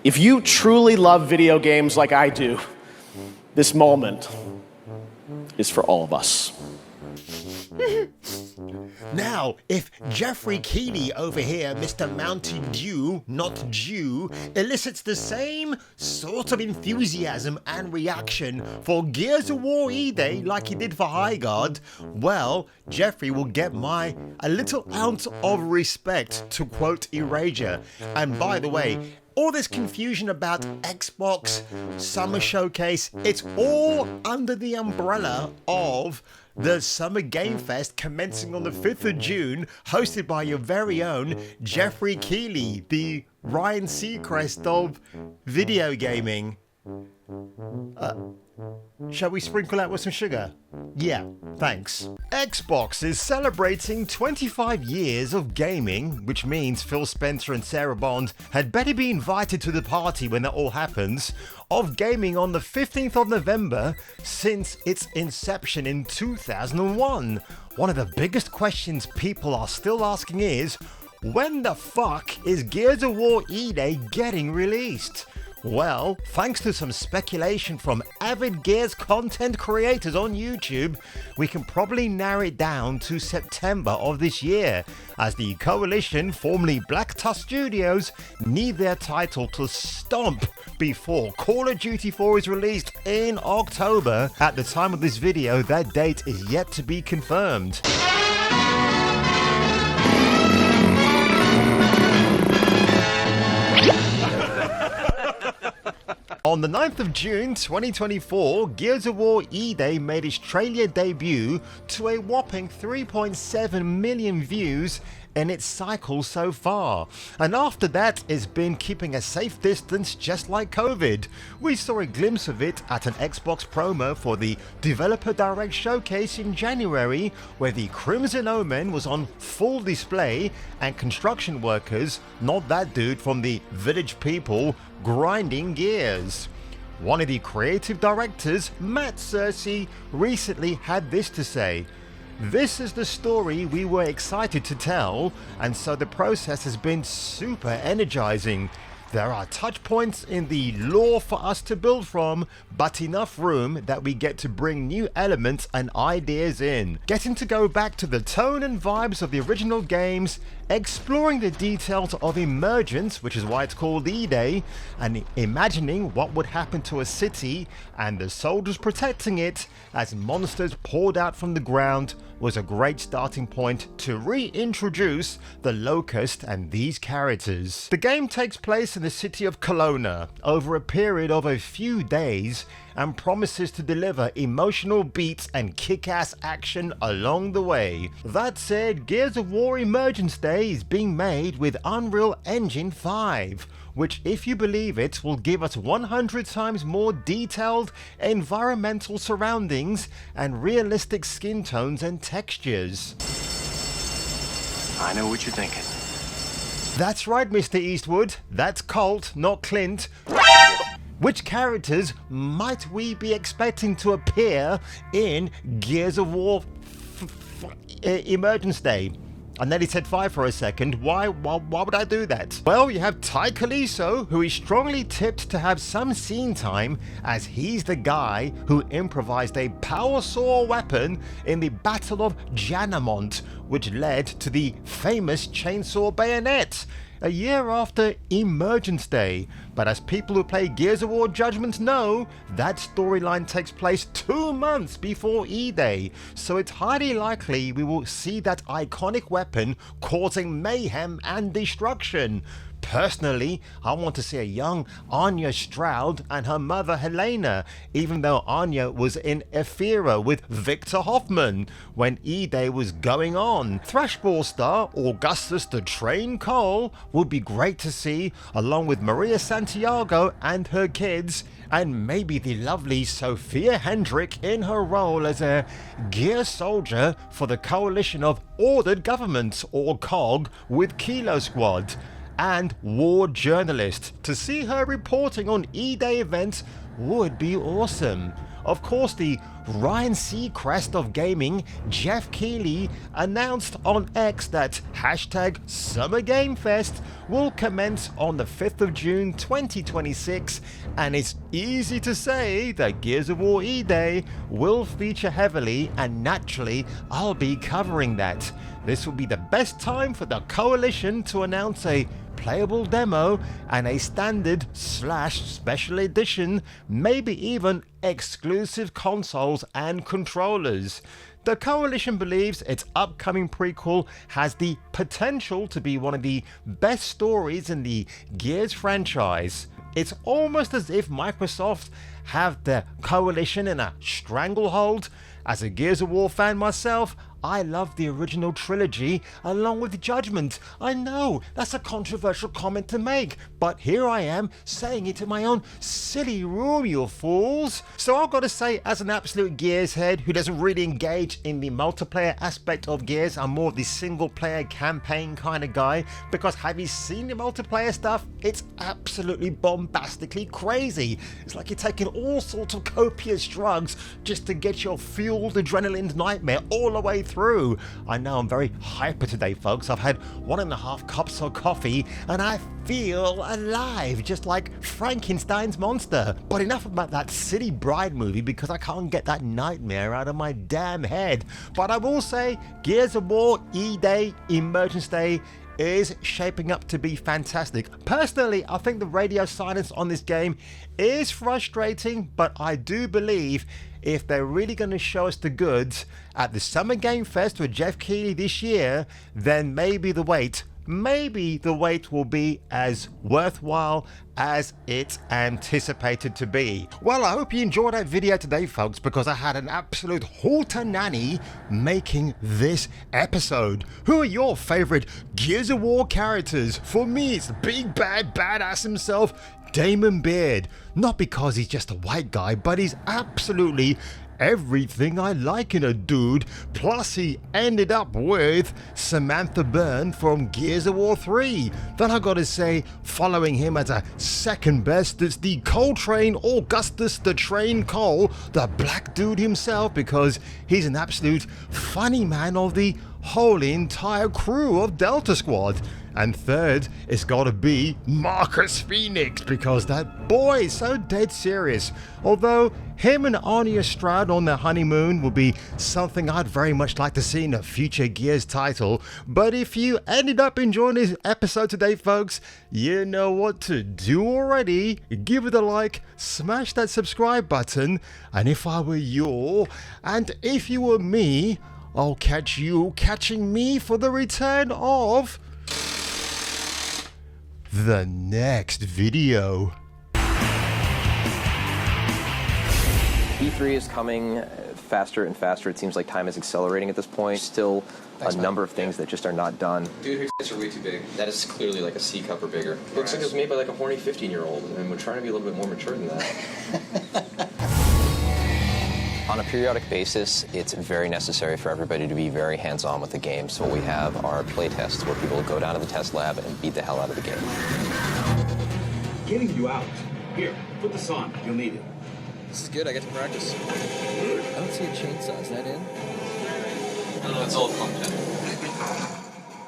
If you truly love video games like I do, this moment is for all of us. Now, if Jeffrey Keighley over here, Mr. Mountain Dew, not Jew, elicits the same sort of enthusiasm and reaction for Gears of War E-Day like he did for Highguard, well, Jeffrey will get a little ounce of respect, to quote Eraser. And by the way, all this confusion about Xbox Summer Showcase, it's all under the umbrella of the Summer Game Fest commencing on the 5th of June, hosted by your very own Jeffrey Keighley, the Ryan Seacrest of video gaming. Shall we sprinkle out with some sugar? Yeah, thanks. Xbox is celebrating 25 years of gaming, which means Phil Spencer and Sarah Bond had better be invited to the party when that all happens, of gaming on the 15th of November since its inception in 2001. One of the biggest questions people are still asking is, when the fuck is Gears of War E-Day getting released? Well, thanks to some speculation from avid Gears content creators on YouTube, we can probably narrow it down to September of this year, as the coalition, formerly Black Tusk Studios, need their title to stomp before Call of Duty 4 is released in October. At the time of this video, that date is yet to be confirmed. On the 9th of June 2024, Gears of War E-Day made its trailer debut to a whopping 3.7 million views in its cycle so far, and after that it's been keeping a safe distance just like COVID. We saw a glimpse of it at an Xbox promo for the Developer Direct Showcase in January, where the Crimson Omen was on full display and construction workers, not that dude from the Village People, grinding gears. One of the creative directors, Matt Cersei, recently had this to say: "This is the story we were excited to tell, and so the process has been super energizing. There are touch points in the lore for us to build from, but enough room that we get to bring new elements and ideas in. Getting to go back to the tone and vibes of the original games, exploring the details of emergence, which is why it's called E-Day, and imagining what would happen to a city and the soldiers protecting it as monsters poured out from the ground was a great starting point to reintroduce the Locust and these characters." The game takes place in the city of Kelowna over a period of a few days and promises to deliver emotional beats and kick-ass action along the way. That said, Gears of War Emergence Day is being made with Unreal Engine 5, which, if you believe it, will give us 100 times more detailed environmental surroundings and realistic skin tones and textures. I know what you're thinking. That's right, Mr. Eastwood. That's Colt, not Clint. Which characters might we be expecting to appear in Gears of War Emergence Day? I nearly said 5 for a second. Why would I do that? Well, you have Ty Caliso, who is strongly tipped to have some scene time, as he's the guy who improvised a power saw weapon in the Battle of Janamont, which led to the famous chainsaw bayonet a year after Emergence Day. But as people who play Gears of War Judgment know, that storyline takes place 2 months before E-Day, so it's highly likely we will see that iconic weapon causing mayhem and destruction. Personally, I want to see a young Anya Stroud and her mother Helena, even though Anya was in Ephira with Victor Hoffman when E-Day was going on. Thrashball star Augustus the Train Cole would be great to see, along with Maria Santiago and her kids, and maybe the lovely Sophia Hendrick in her role as a gear soldier for the Coalition of Ordered Government, or COG, with Kilo Squad, and war journalist. To see her reporting on E-Day events would be awesome. Of course, the Ryan Seacrest of gaming, Jeff Keighley, announced on X that #SummerGameFest will commence on the 5th of June 2026, and it's easy to say that Gears of War E-Day will feature heavily, and naturally I'll be covering that. This will be the best time for the Coalition to announce a playable demo and a standard/special edition, maybe even exclusive consoles and controllers. The Coalition believes its upcoming prequel has the potential to be one of the best stories in the Gears franchise. It's almost as if Microsoft have the Coalition in a stranglehold. As a Gears of War fan myself, I love the original trilogy along with Judgment. I know that's a controversial comment to make, but here I am saying it in my own silly room, you fools. So I've got to say, as an absolute Gears head who doesn't really engage in the multiplayer aspect of Gears, I'm more of the single player campaign kind of guy, because have you seen the multiplayer stuff? It's absolutely bombastically crazy. It's like you're taking all sorts of copious drugs just to get your fueled adrenaline nightmare all the way through. I know I'm very hyper today, folks. I've had 1.5 cups of coffee and I feel alive, just like Frankenstein's monster. But enough about that silly Bride movie, because I can't get that nightmare out of my damn head. But I will say, Gears of War E-Day, Emergence Day, is shaping up to be fantastic. Personally, I think the radio silence on this game is frustrating, but I do believe if they're really going to show us the goods at the Summer Game Fest with Jeff Keighley this year, then maybe the wait will be as worthwhile as it's anticipated to be. Well, I hope you enjoyed that video today, folks, because I had an absolute hootenanny making this episode. Who are your favorite Gears of War characters? For me, it's the big bad badass himself, Damon Beard. Not because he's just a white guy, but he's absolutely everything I like in a dude. Plus he ended up with Samantha Byrne from Gears of War 3. Then I gotta say, following him as a second best, it's the Coltrane Augustus the Train Cole, the black dude himself, because he's an absolute funny man of the whole entire crew of Delta Squad. And third, it's gotta be Marcus Phoenix, because that boy is so dead serious. Although him and Arnie Estrada on their honeymoon will be something I'd very much like to see in a future Gears title. But if you ended up enjoying this episode today, folks, you know what to do already. Give it a like, smash that subscribe button, and if I were you, and if you were me, I'll catch you catching me for the return of the next video. E3 is coming faster and faster. It seems like time is accelerating at this point. Still a number of things that just are not done. Dude, her tits are way too big. That is clearly like a C cup or bigger. Looks like it was made by like a horny 15-year-old, and we're trying to be a little bit more mature than that. On a periodic basis, it's very necessary for everybody to be very hands-on with the game. So we have our play tests where people go down to the test lab and beat the hell out of the game. Getting you out. Here, put this on. You'll need it. This is good. I get to practice. I don't see a chainsaw. Is that in? No, it's all content.